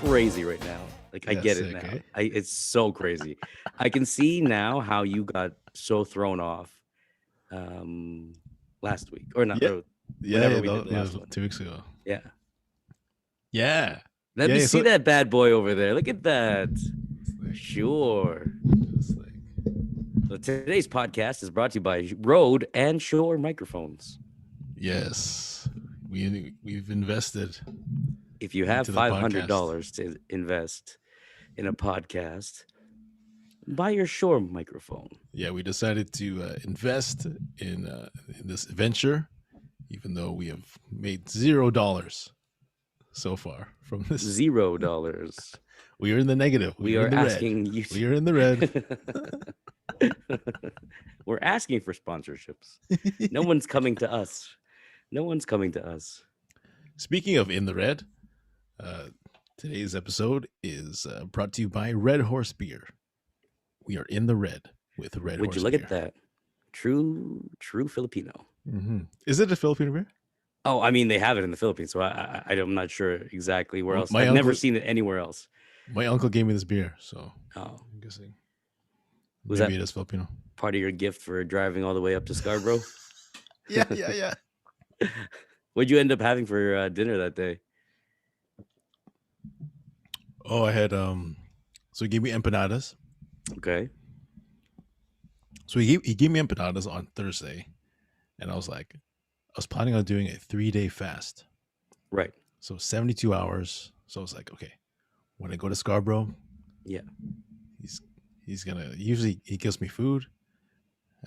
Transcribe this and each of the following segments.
crazy right now. Like I Yeah, get it sick, now. eh? It's so crazy. I can see now how you got so thrown off um last week or not Yeah, or yeah, whenever yeah. we did the Yeah, last one. 2 weeks ago. Yeah. Yeah, Let yeah, me yeah. see So that bad boy over there. Look at that. it's Sure. like, So today's podcast is brought to you by Rode and Shore microphones. yes, we've invested If you have into the podcast. $500 to invest in a podcast, buy your Shore microphone. Yeah, we decided to invest in this venture, even though we have made $0 so far from this. $0. We are in the negative. We are are in the asking red. you. We are in the red. We're asking for sponsorships. No one's coming to us. No one's coming to us. Speaking of in the red, today's episode is brought to you by Red Horse Beer. We are in the red with Red Would Horse you look Beer. at that? True Filipino. Mm-hmm. Is it a Filipino beer? Oh, I mean, they have it in the Philippines, so I'm not sure exactly where else. My I've never uncle- seen it anywhere else. My uncle gave me this beer, so Oh, I'm guessing Was maybe that- it is Filipino. part of your gift for driving all the way up to Scarborough? Yeah. What'd you end up having for dinner that day? Oh, I had so he gave me empanadas. Okay. So he gave me empanadas on Thursday, and I was planning on doing a 3-day fast. Right. So 72 hours. So I was like, okay, when I go to Scarborough, Yeah. he's gonna usually he gives me food,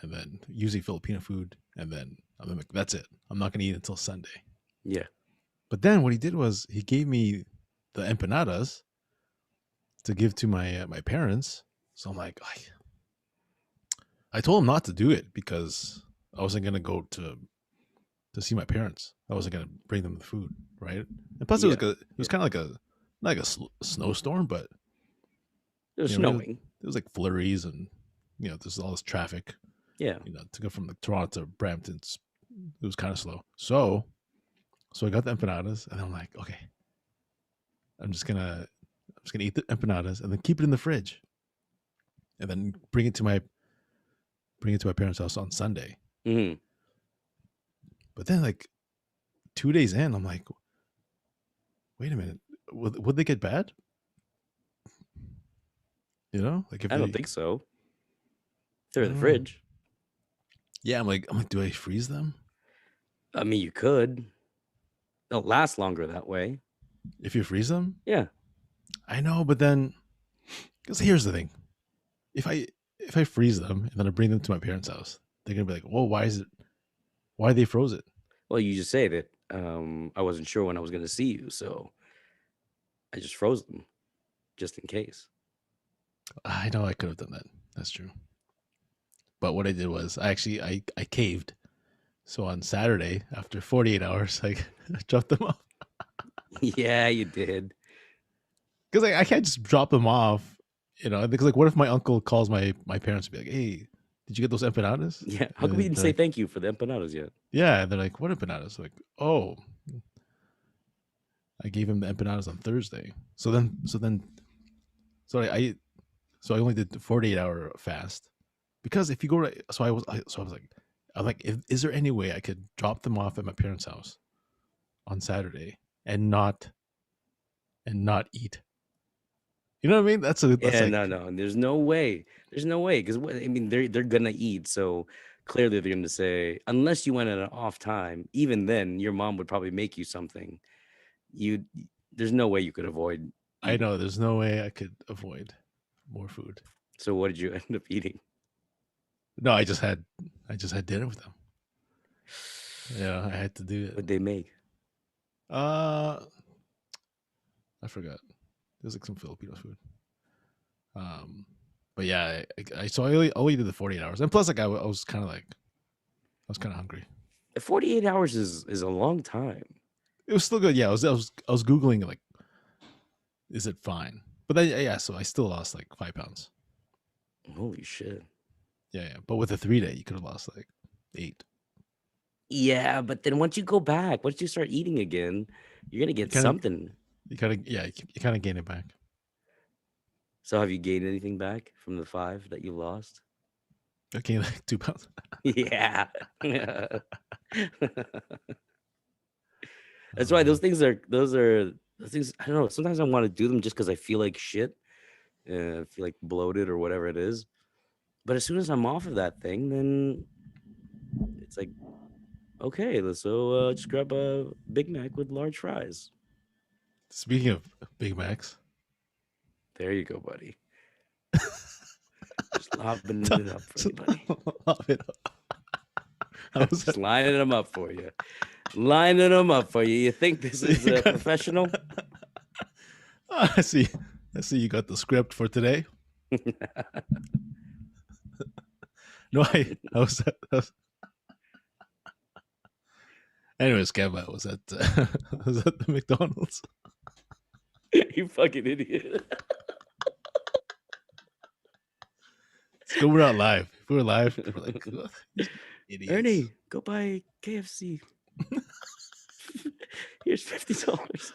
and then usually Filipino food, and then I'm like, that's it. I'm not gonna eat until Sunday. Yeah. But then what he did was he gave me the empanadas to give to my parents. So I'm like, I told him not to do it because I wasn't gonna go to see my parents. I wasn't gonna bring them the food, right? And plus, it was kind of like a snowstorm, but It was you know, snowing. it was like flurries, and there's all this traffic. Yeah. To go from Toronto to Brampton, it was kind of slow. So I got the empanadas, and I'm like, okay, I'm just gonna eat the empanadas and then keep it in the fridge, and then bring it to my parents' house on Sunday. Mm-hmm. But then, like 2 days in, I'm like, wait a minute, would they get bad? Like if I don't think so. They're in the fridge. Yeah, I'm like, do I freeze them? I mean, you could. They'll last longer that way. If you freeze them? Yeah. I know, but then, because here's the thing: if I freeze them and then I bring them to my parents' house, they're gonna be like, "Well, why they froze it?" Well, you just say that I wasn't sure when I was going to see you, so I just froze them just in case. I know I could have done that. That's true. But what I did was I caved. So on Saturday, after 48 hours, I dropped them off. Yeah, you did. Because I can't just drop them off, Because like, what if my uncle calls my parents and be like, "Hey, did you get those empanadas?" Yeah. How come we didn't say thank you for the empanadas yet? Yeah, they're like, "What empanadas?" Like, "Oh, I gave him the empanadas on Thursday." So I only did the 48-hour fast because if you go right, I was like, is there any way I could drop them off at my parents' house on Saturday and not eat? You know what I mean? That's No. There's no way. Because I mean, they're gonna eat. So clearly, they're gonna say, unless you went at an off time. Even then, your mom would probably make you something. There's no way you could avoid eating. I know there's no way I could avoid more food. So what did you end up eating? No, I just had dinner with them. Yeah, I had to do it. What'd they make? I forgot. It was like some Filipino food. But yeah, I only did the 48 hours, and plus, like I was kind of hungry. 48 hours is a long time. It was still good. Yeah, I was googling like, is it fine? But then yeah, so I still lost like 5 pounds. Holy shit. Yeah. But with a 3-day, you could have lost like 8. Yeah, but then once you go back, once you start eating again, you're gonna get something. You kind of you kind of gain it back. So have you gained anything back from the 5 that you lost? I gained like 2 pounds. Yeah. That's Oh why man. those things. I don't know. Sometimes I want to do them just because I feel like shit, feel like bloated or whatever it is. But as soon as I'm off of that thing, then it's like, okay, so just grab a Big Mac with large fries. Speaking of Big Macs, There you go, buddy. Just lobbing it up for you, buddy. Love it. I was Just lining them up for you. Lining them up for you. You think this so is you got, professional? I see. I see you got the script for today. No, anyways, Kev, I was at was at the McDonald's. You fucking idiot. So we're not live. If we were live, we're like, these idiots. Ernie, go buy KFC. Here's $50.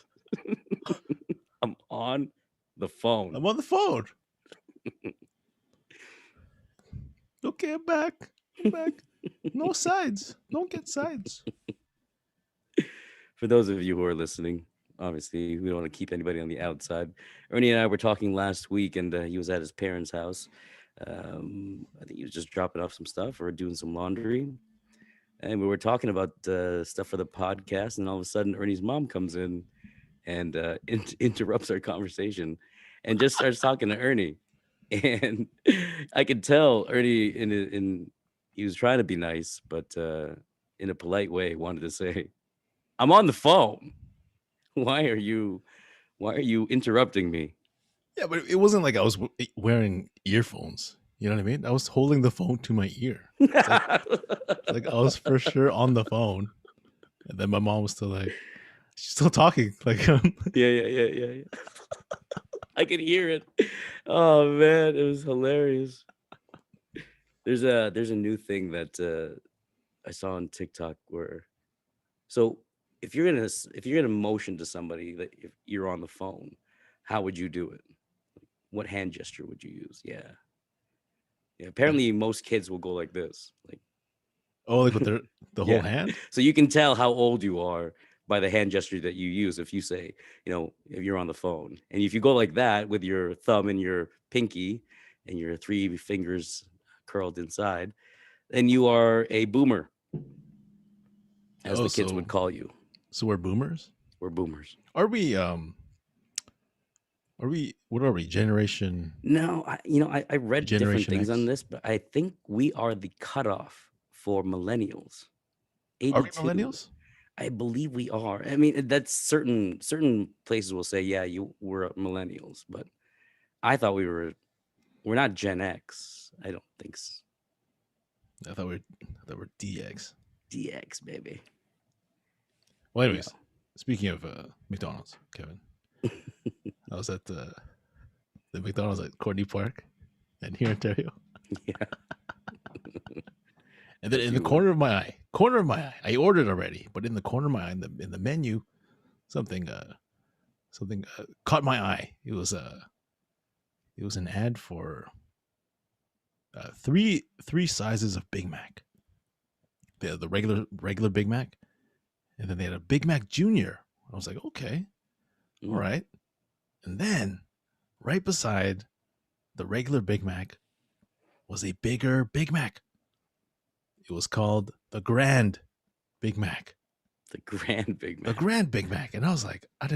I'm on the phone. I'm on the phone. Okay, I'm back. I'm back. No sides. Don't get sides. For those of you who are listening, obviously, we don't want to keep anybody on the outside. Ernie and I were talking last week, and he was at his parents' house. I think he was just dropping off some stuff or doing some laundry. And we were talking about stuff for the podcast, and all of a sudden, Ernie's mom comes in and interrupts our conversation and just starts talking to Ernie. And I could tell Ernie in he was trying to be nice, but in a polite way, wanted to say, "I'm on the phone. Why are you interrupting me?" Yeah, but it wasn't like I was wearing earphones. You know what I mean? I was holding the phone to my ear. It's like I was for sure on the phone, and then my mom was still like, she's still talking. Like, Yeah. I could hear it. Oh man, it was hilarious. There's a new thing that I saw on TikTok where, so if you're gonna motion to somebody that if you're on the phone, how would you do it? What hand gesture would you use? Yeah. Apparently, most kids will go like this, like, oh, like with the whole yeah. hand. So you can tell how old you are by the hand gesture that you use. If you say, if you're on the phone, and if you go like that with your thumb and your pinky and your 3 fingers curled inside, then you are a boomer, as Oh, the kids would call you. so we're boomers. We're boomers. Are we? Are we? What are we? Generation? No, I read different Generation things on X? this, but I think we are the cutoff for millennials. Are we 82. millennials? I believe we are. I mean, that's certain places will say, yeah, you were millennials, but I thought we're not Gen X. I don't think so. I thought we're DX. DX, baby. Well, anyways, speaking of McDonald's, Kevin, I was at the McDonald's at Courtney Park, and here in Ontario. Yeah. And then in the corner of my eye, I ordered already, but in the corner of my eye, in the menu, something caught my eye. It was an ad for three sizes of Big Mac. They had the regular Big Mac, and then they had a Big Mac Junior. I was like, okay, all right. And then right beside the regular Big Mac was a bigger Big Mac. It was called the Grand Big Mac. The Grand Big Mac. The Grand Big Mac. And I was like, I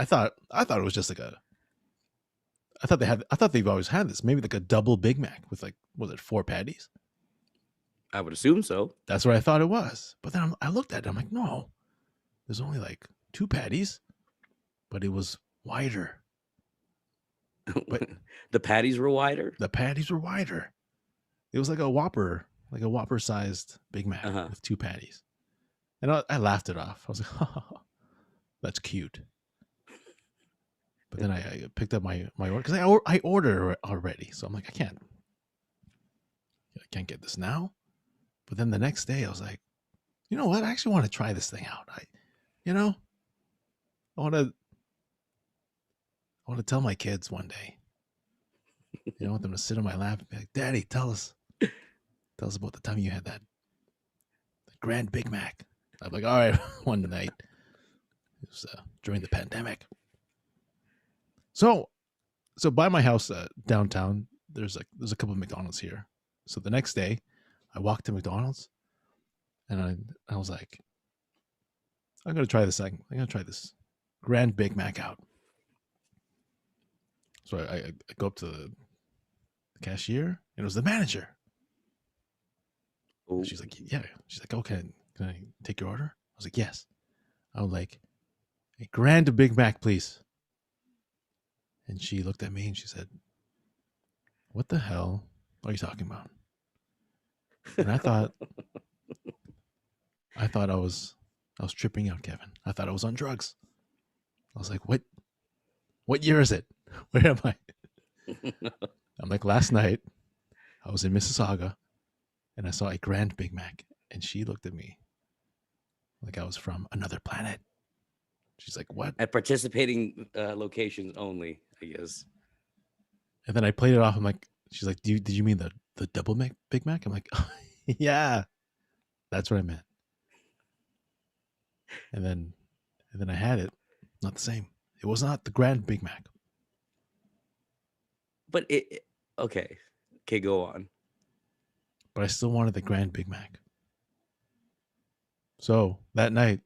thought it was just like I thought they've always had this. Maybe like a double Big Mac with like, was it 4 patties? I would assume so. That's what I thought it was. But then I looked at it. I'm like, no, there's only like 2 patties, but it was wider. But the patties were wider? The patties were wider. It was like a Whopper sized Big Mac with 2 patties. And I laughed it off. I was like, oh, that's cute. But then I picked up my order because I ordered already. So I'm like, I can't get this now. But then the next day I was like, you know what? I actually want to try this thing out. I want to I want to tell my kids one day. I want them to sit on my lap and be like, "Daddy, tell us about the time you had that Grand Big Mac." I'm like, "All right." One night, it was during the pandemic. So, by my house downtown, there's a couple of McDonald's here. So the next day, I walked to McDonald's and I was like, I'm gonna try this. I'm gonna try this Grand Big Mac out. So I go up to the cashier and it was the manager. Oh, She's like, yeah. She's like, "Oh, can I take your order?" I was like, "Yes." I was like, "A Grand Big Mac, please." And she looked at me and she said, "What the hell are you talking about?" And I thought I was tripping out, Kevin. I thought I was on drugs. I was like, what year is it? Where am I? I'm like, last night I was in Mississauga and I saw a Grand Big Mac. And she looked at me like I was from another planet. She's like, "What?" at participating locations only, I guess. And then I played it off. I'm like, she's like, did you mean the double Big Mac? I'm like, oh, yeah, that's what I meant. And then I had it. Not the same. It was not the Grand Big Mac. But okay, okay, go on. But I still wanted the Grand Big Mac. So that night,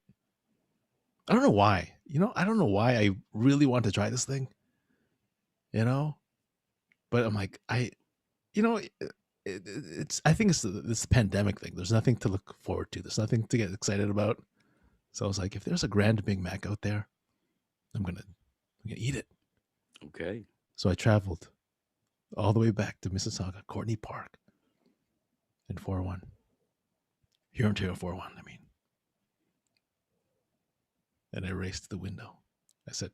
I don't know why. I don't know why I really want to try this thing. But I'm like, it's. I think it's this pandemic thing. There's nothing to look forward to. There's nothing to get excited about. So I was like, if there's a Grand Big Mac out there, I'm gonna eat it. Okay. So I traveled all the way back to Mississauga, Courtney Park, and 401. Here in Ontario 401, I mean. And I raced to the window. I said,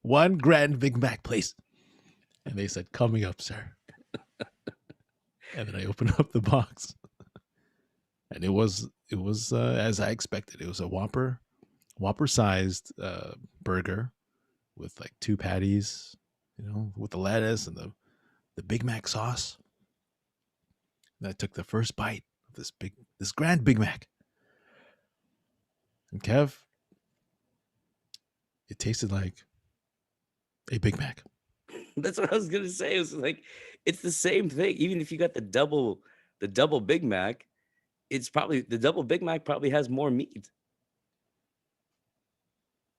"One Grand Big Mac, please." And they said, "Coming up, sir." And then I opened up the box. And it was as I expected. It was a Whopper sized burger with like two patties, with the lettuce and the Big Mac sauce. And I took the first bite of this Grand Big Mac. And Kev, it tasted like a Big Mac. That's what I was gonna say. It was like it's the same thing. Even if you got the double Big Mac, it's probably the double Big Mac probably has more meat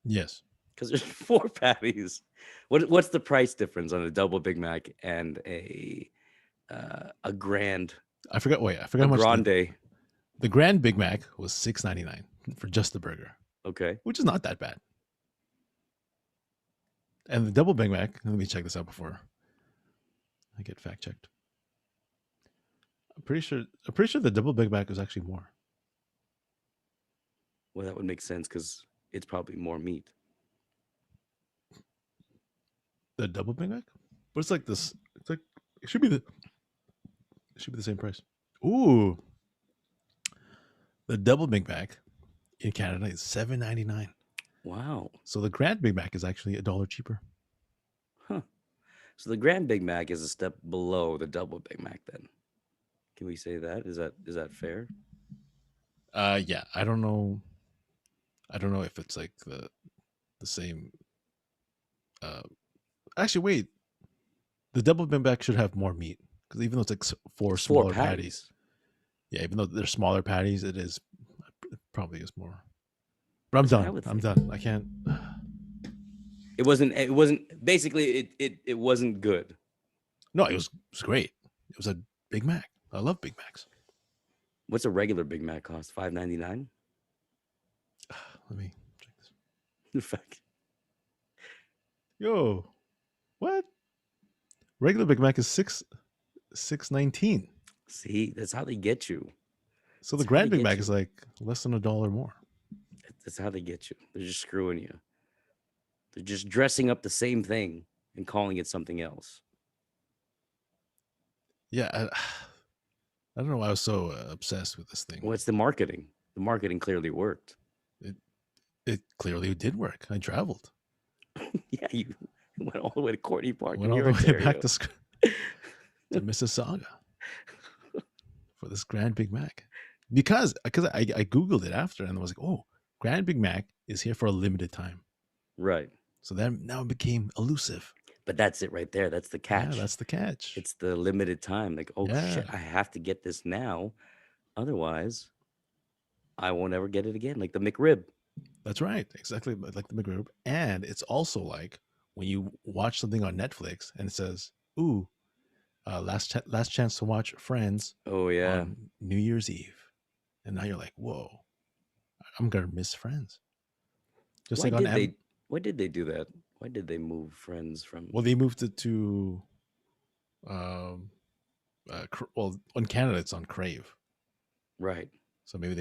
Yes. because there's four patties. What's the price difference on a double Big Mac and a grand I forgot. Wait, I forgot a how much grande? the Grand Big Mac was $6.99 for just the burger, Okay. which is not that bad. And the double Big Mac, let me check this out before I get fact checked. I'm pretty sure the double Big Mac is actually more. Well, that would make sense because it's probably more meat. The double Big Mac? But it's like this. It's like it should be the same price. Ooh. The double Big Mac in Canada is $7.99. Wow. So the Grand Big Mac is actually $1 cheaper. Huh. So the grand Big Mac is a step below the double Big Mac then. Can we say that? Is that fair? Yeah, I don't know. I don't know if it's like the same. Actually, wait. The double Big Mac should have more meat because even though it's like four It's four smaller patties. Yeah, even though they're smaller patties, it probably is more. But I'm done. I'm done. I can't. It wasn't basically it wasn't good. No, it was great. It was a Big Mac. I love Big Macs. What's a regular Big Mac cost? $5.99? Let me check this. In fact, Yo, what? Regular Big Mac is $6.19. see, that's how they get you. So the Grand Big Mac is like less than $1 more. That's how they get you. They're just screwing you. They're just dressing up the same thing and calling it something else. Yeah, I don't know why I was so obsessed with this thing. Well, it's the marketing. The marketing clearly worked. It clearly did work. I traveled. Yeah, Went all the way to Courtney Park Went in all your the way back Ontario. to Mississauga for this Grand Big Mac because I googled it after and I was like, oh, Grand Big Mac is here for a limited time. Right. So that now became elusive. But that's it right there. That's the Yeah, catch. that's the catch. It's the limited time. Like, oh Yeah, shit, I have to get this now. Otherwise, I won't ever get it again. Like the McRib. that's right. Exactly like the McRib. And it's also like when you watch something on Netflix and it says, ooh, last chance to watch Friends Oh yeah. on New Year's Eve. And now you're like, whoa, I'm going to miss Friends. Just Why like on did they why did they do that? Why did they move Friends from well, they moved it to, um, well, on Canada, it's on Crave. right? So maybe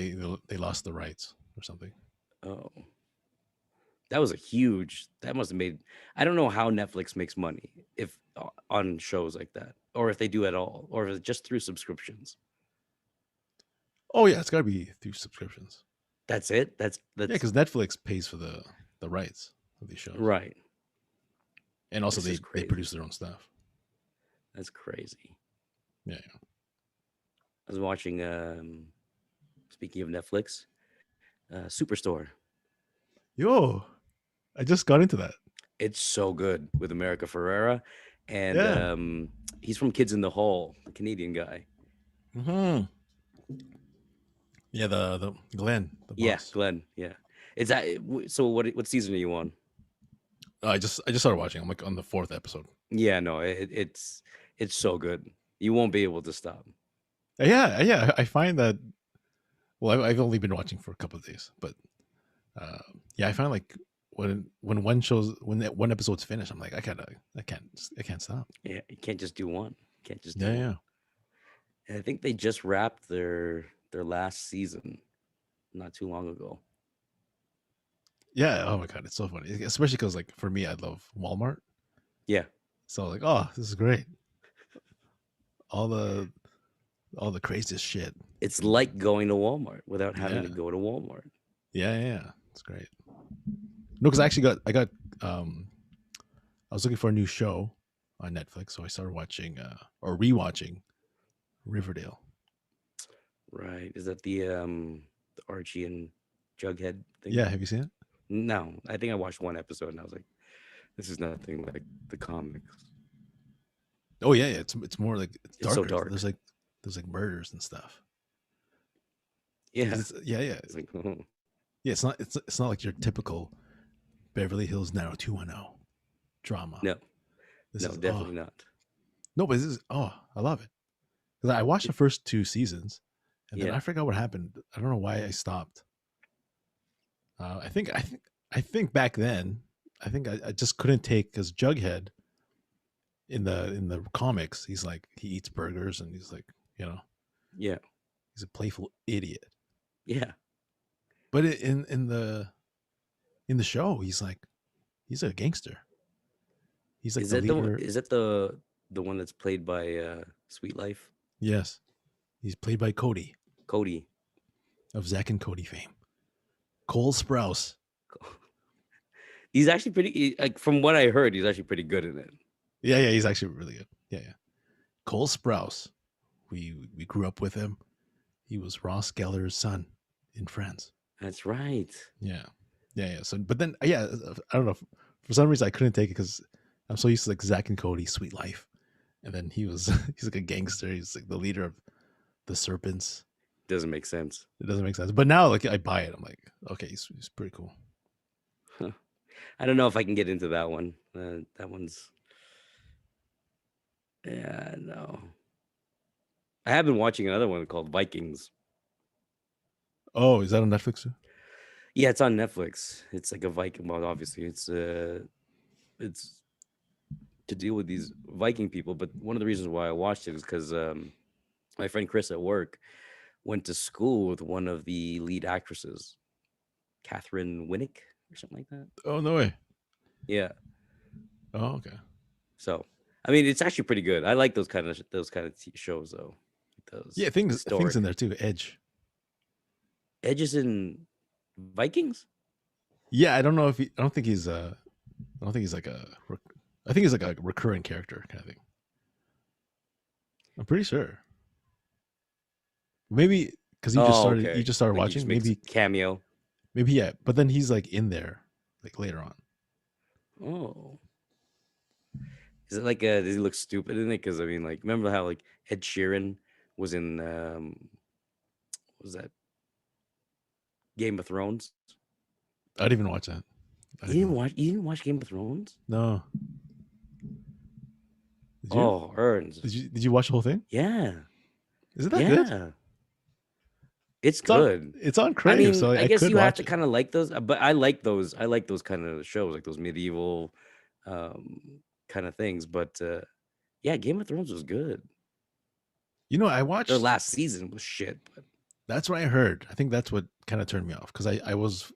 they lost the rights or something. Oh. That was a huge that must have made I don't know how Netflix makes money if on shows like that or if they do at all or if it's just through subscriptions. Oh yeah, it's got to be through subscriptions. That's it? Yeah, That's because Netflix pays for the rights of these shows, right. and also This is they produce crazy. their own stuff. That's crazy. Yeah. I was watching speaking of Netflix, Superstore. Yo, I just got into that. It's so good with America Ferrera and Yeah. he's from Kids in the Hall, the Canadian guy. Hmm. Yeah, the Glenn, the Yeah, boss. Glenn. Yeah. It's that so what season are you on? I just started watching. I'm like on the 4th episode. Yeah, no, it's so good. You won't be able to stop. Yeah, yeah. I find that. Well, I've only been watching for a couple of days, but yeah, I find like when one episode's finished, I'm like I can't stop. Yeah, you can't just do one. You can't just do Yeah, one. yeah, And I think they just wrapped their last season not too long ago. yeah. Oh my god, it's so funny, especially because like for me, I love Walmart, Yeah. so like, oh, this is great. All the all the craziest shit. It's like going to Walmart without having Yeah, to go to Walmart. yeah, yeah. Yeah. It's great. No, because I got um I was looking for a new show on Netflix, so I started watching or rewatching Riverdale. Right. Is that the Archie and Jughead thing? Yeah, have you seen it? No, I think I watched one episode and I was like, this is nothing like the comics. Oh yeah, yeah. It's more like it's It's so darker. dark. There's like murders and stuff. Yeah. 'Cause yeah, yeah, It's like, oh, yeah. It's not like your typical Beverly Hills 90210 drama. no, This no, is definitely not. no, but this is I love it because I watched the first 2 seasons and then Yeah. I forgot what happened. I don't know why I stopped. I think back then I just couldn't take because Jughead in the comics he's like he eats burgers and he's like you know Yeah. he's a playful idiot. Yeah. But in the show, he's a gangster. He's like Is the that leader. is that the one that's played by Sweet Life? Yes, he's played by Cody Cody. of Zack and Cody fame. Cole Sprouse. He's actually like from what I heard, he's actually pretty good in it. Yeah, yeah, he's actually really good. Yeah, yeah. Cole Sprouse. We grew up with him. He was Ross Geller's son in Friends. That's right. Yeah, yeah, yeah. So, but then, yeah, I don't know. For some reason, I couldn't take it because I'm so used to like Zack and Cody, Sweet Life, and then he's like a gangster. He's like the leader of the Serpents. Doesn't make sense. It doesn't make sense. But now, like, I buy it. I'm like, okay, he's pretty cool. Huh. I don't know if I can get into that one. That one's yeah, no. I have been watching another one called Vikings. Oh, is that on Netflix too? Yeah, it's on Netflix. It's like a Viking. Well, obviously, it's to deal with these Viking people. But one of the reasons why I watched it is because my friend Chris at work went to school with one of the lead actresses, Catherine Winnick or something like that. Oh, no way. Yeah. Oh, okay. So, I mean, it's actually pretty good. I like those kind of shows though. Those Yeah, things historic. in there too. Edge. Edge is in Vikings. Yeah, I don't know if I don't think he's like a I think it's like a recurring character kind of thing. I'm pretty sure. Maybe because Oh, you okay. just started Like he watching. just makes a cameo. Maybe yeah. But then he's like in there, like later on. Oh, is it like does he look stupid in it? Because I mean, like, remember how like Ed Sheeran was in what was that Game of Thrones? I didn't even watch that. I You didn't didn't know. watch? You didn't watch Game of Thrones? No, did you? Oh, Earns. Did you watch the whole thing? Yeah, Is it that good? yeah. It's good. It's on I Crave, mean, so I I guess could you have watch to it. kind of like those, but I like those. I like those kind of shows, like those medieval kind of things. But yeah, Game of Thrones was good. You know, I Their watched. last season was shit, but That's what I heard. I think that's what kind of turned me off because I was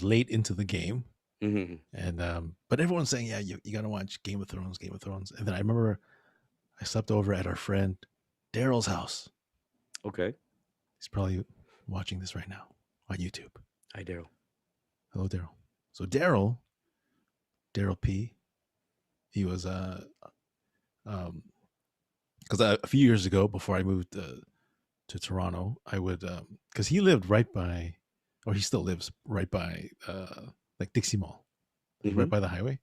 late into the game, mhm. and but everyone's saying, yeah, you got to watch Game of Thrones. And then I remember I slept over at our friend Daryl's house. Okay. He's probably watching this right now on YouTube. I do. Hello, Daryl. So Daryl P. He was um because a few years ago before I moved to Toronto, I would because he lived right by, or he still lives right by like Dixie Mall, like right Hmm. by the highway.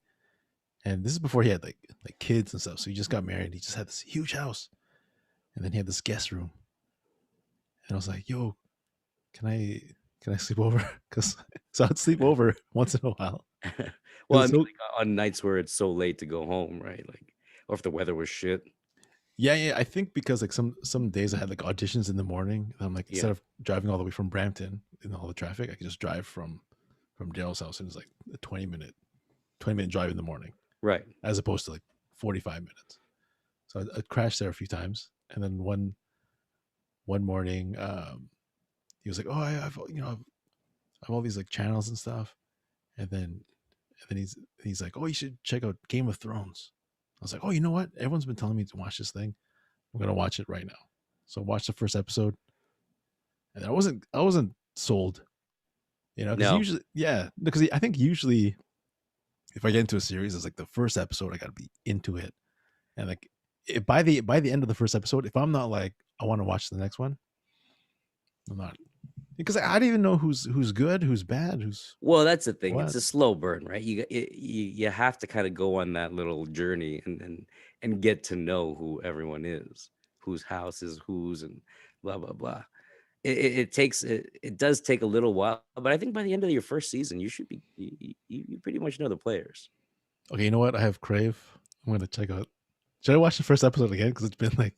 And this is before he had like kids and stuff. So he just got married. He just had this huge house, and then he had this guest room. And I was like, "Yo, can I can I sleep over?" Because so I'd sleep over once in a while. Well, I Because mean, so like on nights where it's so late to go home, right? Like, or if the weather was shit. yeah, I think because like some days I had like auditions in the morning, and I'm like Yeah. instead of driving all the way from Brampton in all the traffic, I could just drive from Daryl's house, and it's like a 20-minute drive in the morning, Right. as opposed to like 45 minutes. So I crashed there a few times, and then one morning, he was like, "Oh, I've I have all these like channels and stuff," and then he's like, "Oh, you should check out Game of Thrones." I was like, "Oh, you know what? Everyone's been telling me to watch this thing. I'm gonna watch it right now." So I watched the first episode, and I wasn't sold, because No. usually, yeah, because I think usually if I get into a series, it's like the first episode I got to be into it, and like by the end of the first episode, if I'm not like I want to watch the next one, I'm not, because I don't even know who's good, who's bad, who's Well, that's the thing. It's what. a slow burn, right? You have to kind of go on that little journey and get to know who everyone is, whose house is whose, and blah blah blah. It does take a little while, but I think by the end of your first season, you should be you pretty much know the players. Okay, you know what? I have Crave. I'm gonna check out. Should I watch the first episode again? Because it's been like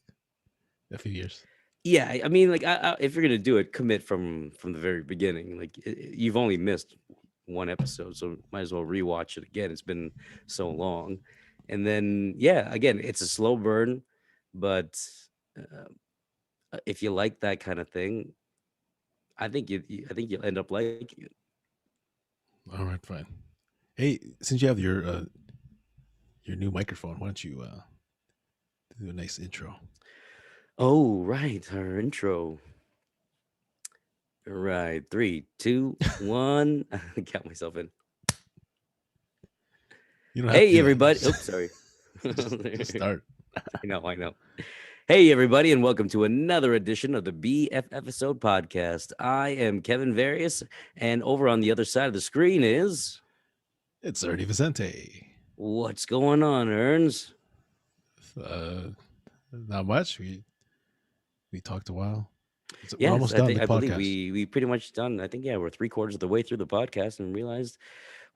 a few years. Yeah, I mean, like, if you're gonna do it, commit from the very beginning. Like, you've only missed one episode, so might as well rewatch it again. It's been so long, and then yeah, again, it's a slow burn, but uh, if you like that kind of thing, I think you'll end up liking it. All right, fine. Hey, since you have your new microphone, why don't you do a nice intro? Oh, right, our intro. Right, three, two, one. I got myself in. You don't have Hey, to everybody. Oops, sorry. just start. I know. Hey, everybody, and welcome to another edition of the BFFisode podcast. I am Kevin Various, and over on the other side of the screen is It's Ernie Vicente. what's going on, Erns? Uh, Not much. We talked a while. We're Yes, almost done the I believe podcast. we pretty much done. I think yeah, we're three-quarters of the way through the podcast and realized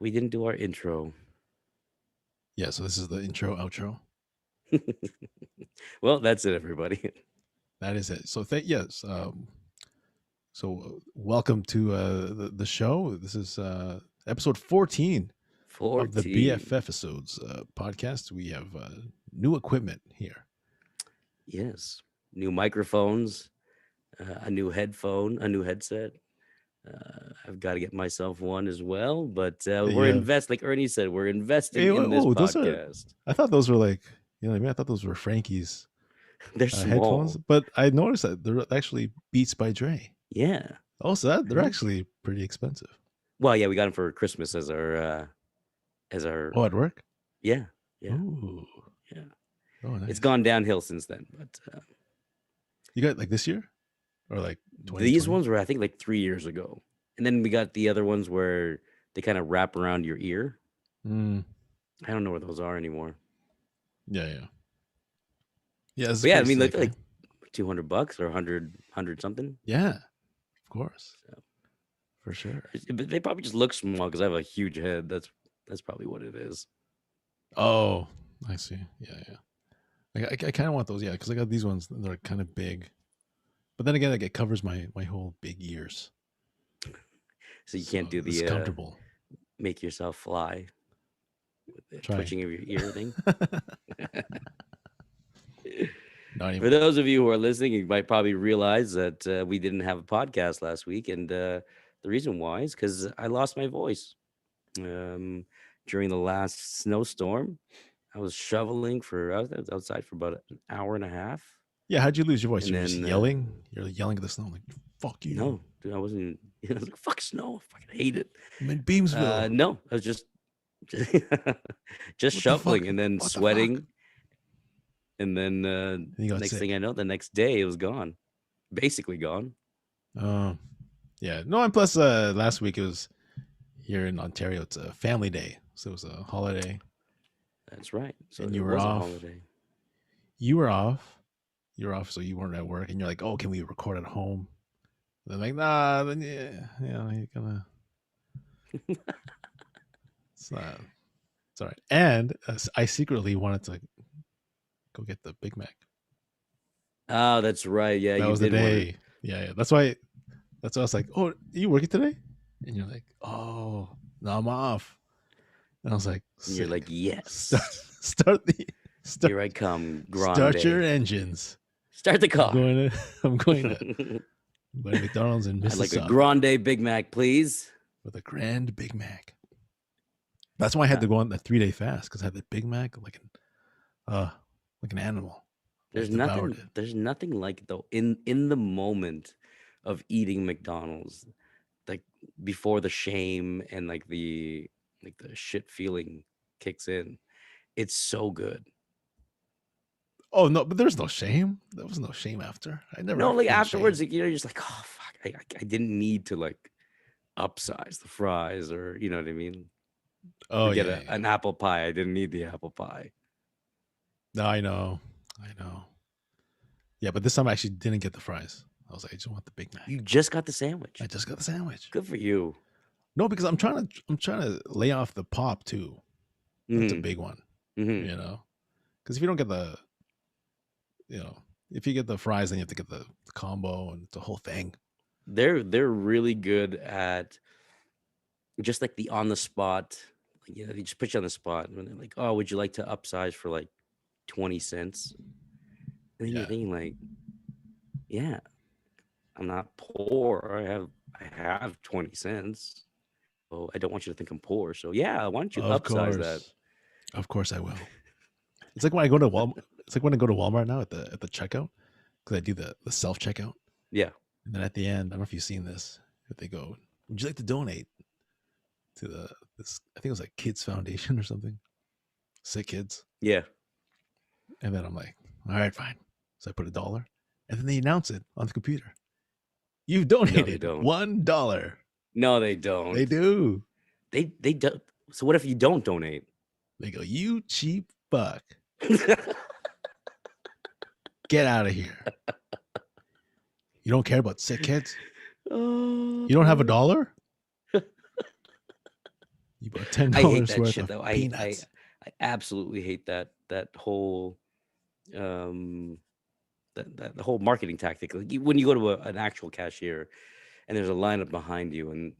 we didn't do our intro. Yeah, so this is the intro, outro. Well, that's it, everybody. That is it. So yes. So welcome to the show. This is episode 14 of the 14. BFFisodes podcast. We have new equipment here. Yes. New microphones, a new headphone, a new headset. I've got to get myself one as well, but we're You have like Ernie said, we're investing hey, in this those are. podcast. I thought those were like, you know what I mean. I thought those were Frankie's They're headphones, small. but I noticed that they're actually Beats by Dre. Yeah. Oh, so they're Mhm. actually pretty expensive. Well, yeah, we got them for Christmas as our Oh, at work? Yeah, yeah, Ooh. yeah. Oh, It's nice. gone downhill since then, but You got like this year or like these 2020? ones were I think like 3 years ago, and then we got the other ones where they kind of wrap around your ear. Mm, I don't know where those are anymore. yeah, yeah. Yeah, this is But yeah, I pretty mean, sick, eh? like $200 or 100 something. Yeah, of course. So, For sure. but they probably just look small because I have a huge head. That's probably what it is. Oh, I see. Yeah, yeah. I kind of want those, yeah, because I got these ones that are kind of big. But then again, like it covers my whole big ears. So you can't So do it's the comfortable. make yourself fly with the Try. twitching of your ear thing. Not For anymore. those of you who are listening, you might probably realize that we didn't have a podcast last week, and the reason why is because I lost my voice during the last snowstorm. I was shoveling I was outside for about an hour and a half, Yeah, how'd you lose your voice? and You were just then yelling? You're yelling at the snow like, fuck you. no, dude, I wasn't. I was like, "Fuck snow, I fucking hate it." I'm in Beamsville. No, I was just just What the fuck? shoveling and then What the fuck? sweating, and then And you got next thing sick. I know, the next day it was gone, basically gone. Um, yeah. No, and plus last week it was here in Ontario, it's a family day. So it was a holiday That's right. So and it you were was a off. holiday. You were off. You were off, so you weren't at work. And you're like, oh, can we record at home? And I'm like, nah, then yeah, you're gonna. It's not. It's all right. And I secretly wanted to go get the Big Mac. Oh, that's right. Yeah, That you was the did want to. day. Yeah, yeah. That's why. That's why I was like, oh, are you working today? And you're like, oh, no, I'm off. And I was like, And you're like, sick. Start, yes, start the, start, here I come, start your grande. engines. Start the I'm car. going to, I'm going to, I'm going to McDonald's in I'd like a Mississauga grande Big Mac, please. with a grand Big Mac. That's why I had Yeah. to go on that 3-day fast because I had the Big Mac like an animal. I There's devoured nothing. it. There's nothing like though in the moment of eating McDonald's, like before the shame and like the shit feeling kicks in. It's so good. Oh no, but there's no shame. There was no shame after. I never No, like feel afterwards, shame. like, you're just like, oh fuck, I didn't need to like upsize the fries or you know what I mean, Oh or get yeah, yeah. an apple pie. I didn't need the apple pie. No, I know. I know. Yeah, but this time I actually didn't get the fries. I was like, I just want the Big You Mac. just got the I sandwich. just got the sandwich. Good for you. No, because I'm trying to lay off the pop too. That's a Hmm. big one, Hmm. you know. Because if you don't get you know, if you get the fries, then you have to get the combo and the whole thing. They're really good at just like the on the spot. Like, you know, they just put you on the spot and they're like, "Oh, would you like to upsize for like 20 cents?" And then you're Yeah. thinking like, "Yeah, I'm not poor. I have 20 cents. So I don't want you to think I'm poor. So yeah, why don't you Of upsize that?" course. Of course I will. It's like when I go to Walmart. It's like when I go to Walmart now at the checkout because I do the self checkout, Yeah, and then at the end, I don't know if you've seen this. If they go, would you like to donate to this? I think it was like Kids Foundation or something. Sick kids. yeah. And then I'm like, all right, fine. So I put $1, and then they announce it on the computer. You've No, they donated don't. $1. No, they They don't. do. They do. So what if you don't donate? They go, you cheap fuck. Get out of here. You don't care about sick kids? Oh, You don't have $1? You bought $10 I hate that worth shit of though. peanuts. I absolutely hate that whole um that the whole marketing tactic. Like when you go to an actual cashier and there's a lineup behind you, and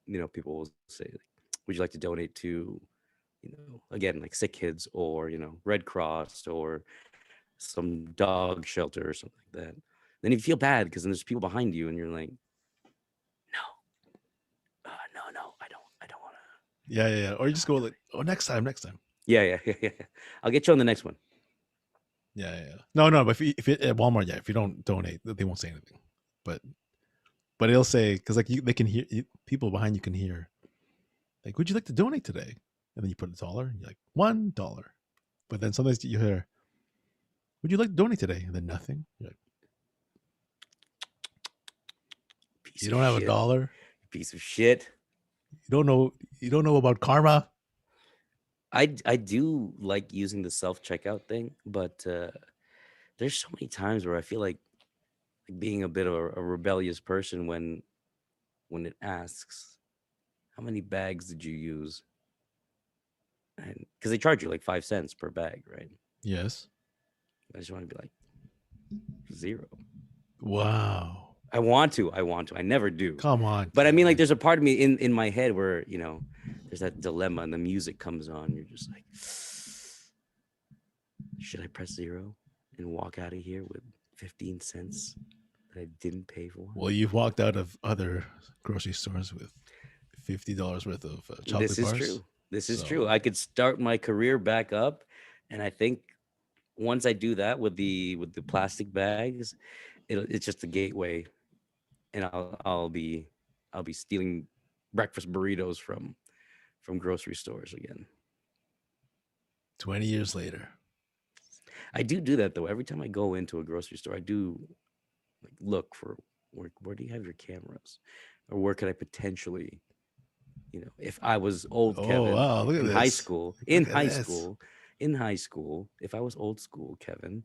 you know people will say, like, "Would you like to donate to, you know, again like sick kids or you know Red Cross or some dog shelter or something like that?" Then you feel bad because then there's people behind you, and you're like, "No, no, I don't want to." Yeah, yeah, yeah. Or you just go like, oh, next time, next time. Yeah. I'll get you on the next one. Yeah, yeah. Yeah. No, but if it, at Walmart, yeah, if you don't donate, they won't say anything. But it'll say because like they can hear people behind you can hear like, would you like to donate today? and then you put $1, and you're like $1. But then sometimes you hear, "Would you like to donate today?" And then nothing. You're like, Piece you of don't have a shit. dollar. Piece of shit. You don't know. You don't know about karma. I do like using the self checkout thing, but there's so many times where I feel like being a bit of a rebellious person when it asks how many bags did you use, and because they charge you like 5 cents per bag, right? Yes. I just want to be like 0. Wow. I want to. I never do. Come on, But I mean, like, Kevin. there's a part of me in my head where, there's that dilemma and the music comes on. You're just like, should I press 0 and walk out of here with 15 cents that I didn't pay for? Well, you've walked out of other grocery stores with $50 worth of This chocolate is bars. true. This is true. So I could start my career back up, and I think once I do that with the plastic bags, it's just a gateway, and I'll be stealing breakfast burritos from grocery stores again. 20 years later. I do that though. Every time I go into a grocery store, I do like look for where do you have your cameras, or where could I potentially, if I was old Oh Kevin wow! Look at in high this. school, Look at this. if I was old school Kevin,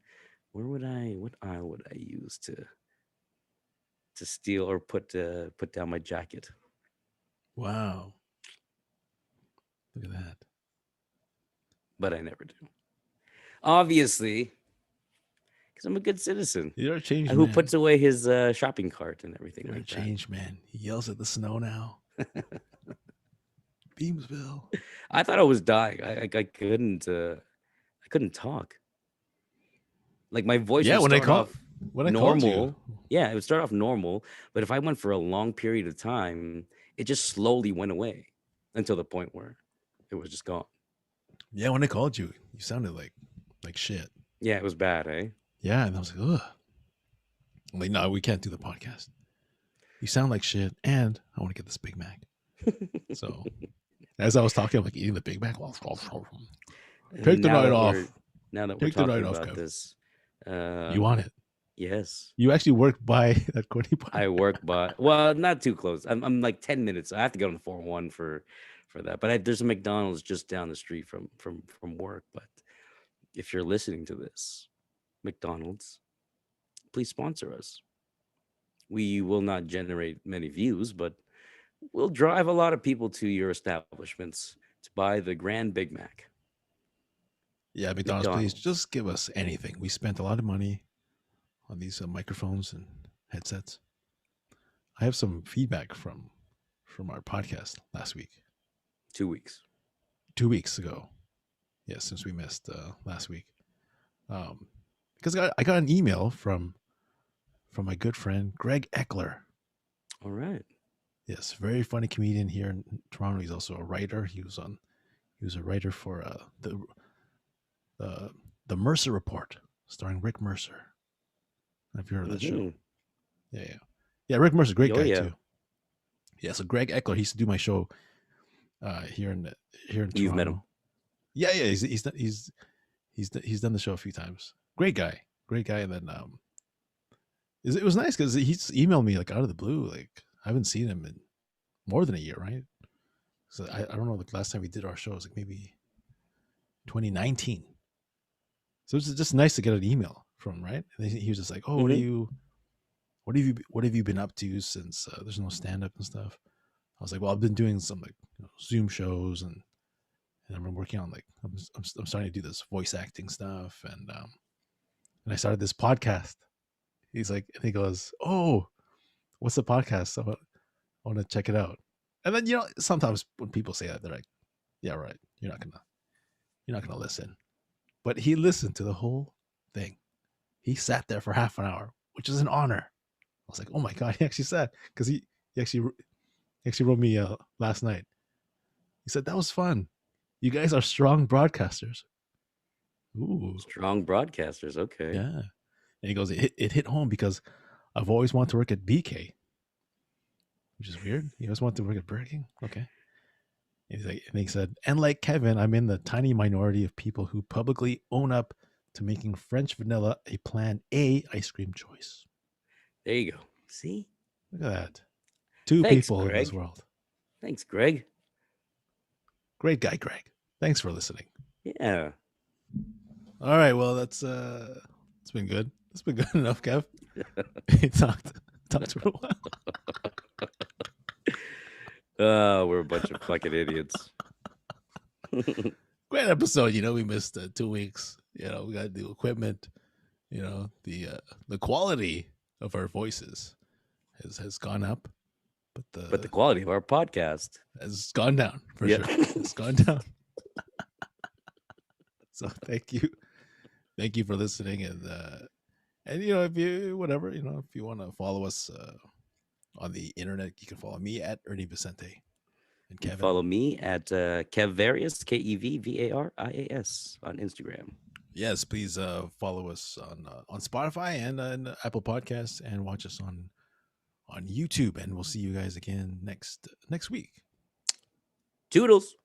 what aisle would I use to steal or put down my jacket? Wow! Look at that. But I never do. Obviously, because I'm a good citizen You're a changed who man. puts away his shopping cart and everything You're a like that. changed man. He yells at the snow now. Beamsville. I thought I was dying. I couldn't talk. Like, my voice Yeah, would start off when I called you. normal. Yeah, it would start off normal, but if I went for a long period of time, it just slowly went away until the point where it was just gone. Yeah, when I called you, you sounded like shit. Yeah, it was bad, eh? Yeah, and I was like, ugh. I'm like, no, we can't do the podcast. You sound like shit, and I want to get this Big Mac. So, as I was talking, I'm like eating the Big Mac. Take the night off. Now that we're Take the night talking off, about Kev. this, You want it? yes, You actually work by that Courtney Park? I work by, well, not too close. I'm like 10 minutes. I have to go on the 401 for that. But there's a McDonald's just down the street from work. But if you're listening to this, McDonald's, please sponsor us. We will not generate many views, but we'll drive a lot of people to your establishments to buy the Grand Big Mac. Yeah, McDonald's, please just give us anything. We spent a lot of money on these microphones and headsets. I have some feedback from our podcast last week. 2 weeks. 2 weeks ago. Yeah, since we missed last week. Because I got an email from my good friend Greg Eckler. All right. Yes, very funny comedian here in Toronto. He's also a writer. He was a writer for the Mercer Report, starring Rick Mercer. Have you heard of that show? Yeah. Rick Mercer, great guy too. Yeah, so Greg Eckler, he used to do my show here in Toronto. You've met him? Yeah. He's done the show a few times. Great guy, and then it was nice because he's emailed me like out of the blue. Like, I haven't seen him in more than a year, right? So I don't know. The last time we did our show was like maybe 2019. So it's just nice to get an email from, right? And he was just like, "Oh, what have you been up to since there's no stand up and stuff?" I was like, "Well, I've been doing some like Zoom shows and I've been working on like I'm starting to do this voice acting stuff and I started this podcast." He's like, and he goes, "Oh, what's the podcast? I want to check it out." And then sometimes when people say that, they're like, "Yeah, right. You're not gonna listen." But he listened to the whole thing. He sat there for half an hour, which is an honor. I was like, "Oh my god!" He actually sat because he actually wrote me last night. He said that was fun. You guys are strong broadcasters. Ooh, strong broadcasters. Okay. Yeah. And he goes, it hit home because I've always wanted to work at BK, which is weird. You always want to work at Burger King. Okay. And he said, and like Kevin, I'm in the tiny minority of people who publicly own up to making French vanilla a plan A ice cream choice. There you go. See? Look at that. Two Thanks, people in this Greg. world. Thanks, Greg. Great guy, Greg. Thanks for listening. Yeah. All right, well, it's been good. It's been good enough, Kev. He talked for a while. Oh, we're a bunch of fucking idiots. Great episode. We missed 2 weeks. We got the equipment. The quality of our voices has gone up, But the quality of our podcast has gone down for Yeah. sure. It's gone down. So thank you for listening, and if you if you want to follow us on the internet, you can follow me at Ernie Vicente, and You Kevin. follow me at Kevvarius, KEVVARIAS on Instagram. Yes, please follow us on Spotify and Apple Podcasts, and watch us on YouTube. And we'll see you guys again next week. Toodles.